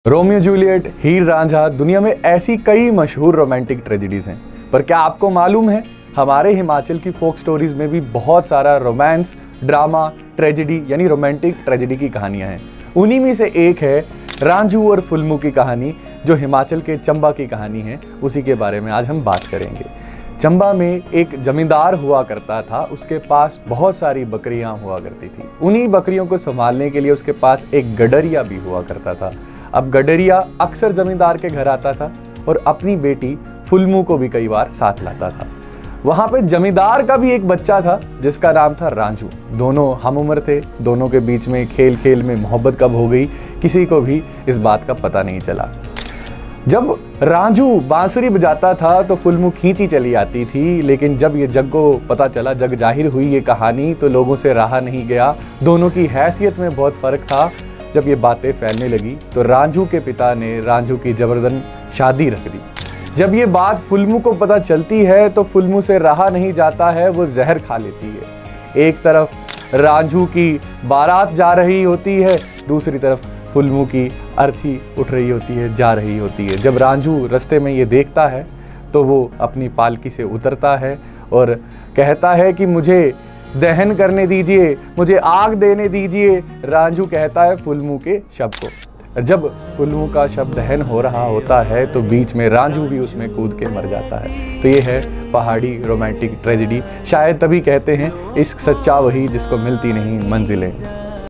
Romeo Juliet, हीर रांझा, दुनिया में ऐसी कई मशहूर रोमांटिक ट्रेजेडीज हैं। पर क्या आपको मालूम है हमारे हिमाचल की फोक स्टोरीज में भी बहुत सारा रोमांस, ड्रामा, ट्रेजेडी यानी रोमांटिक ट्रेजेडी की कहानियां हैं। उन्हीं में से एक है रांझू और फुलमू की कहानी, जो हिमाचल के चंबा की कहानी है। उसी के बारे में आज हम बात करेंगे। चंबा में एक जमींदार हुआ करता था, उसके पास बहुत सारी बकरियां हुआ करती थी। उन्हीं बकरियों को संभालने के लिए उसके पास एक गडरिया भी हुआ करता था। अब गडरिया अक्सर जमींदार के घर आता था और अपनी बेटी फुलमू को भी कई बार साथ लाता था। वहां पे जमींदार का भी एक बच्चा था जिसका नाम था रांझू। दोनों हम उम्र थे, दोनों के बीच में खेल खेल में मोहब्बत कब हो गई किसी को भी इस बात का पता नहीं चला। जब रांझू बांसुरी बजाता था तो फुलमू खींची चली आती थी, लेकिन जब ये जग को पता चला, जग जाहिर हुई ये कहानी, तो लोगों से रहा नहीं गया। दोनों की हैसियत में बहुत फर्क था। जब ये बातें फैलने लगी तो रांझू के पिता ने रांझू की जबरदन शादी रख दी। जब ये बात फुलमू को पता चलती है तो फुलमू से रहा नहीं जाता है, वो जहर खा लेती है। एक तरफ रांझू की बारात जा रही होती है, दूसरी तरफ फुलमू की अर्थी उठ रही होती है, जा रही होती है। जब रांझू रास्ते में ये देखता है तो वो अपनी पालकी से उतरता है और कहता है कि मुझे दहन करने दीजिए, मुझे आग देने दीजिए। रांझू कहता है फुलमू के शव को। जब फुलमू का शव दहन हो रहा होता है तो बीच में रांझू भी उसमें कूद के मर जाता है। तो ये है पहाड़ी रोमांटिक ट्रेजेडी। शायद तभी कहते हैं इश्क सच्चा वही जिसको मिलती नहीं मंजिलें।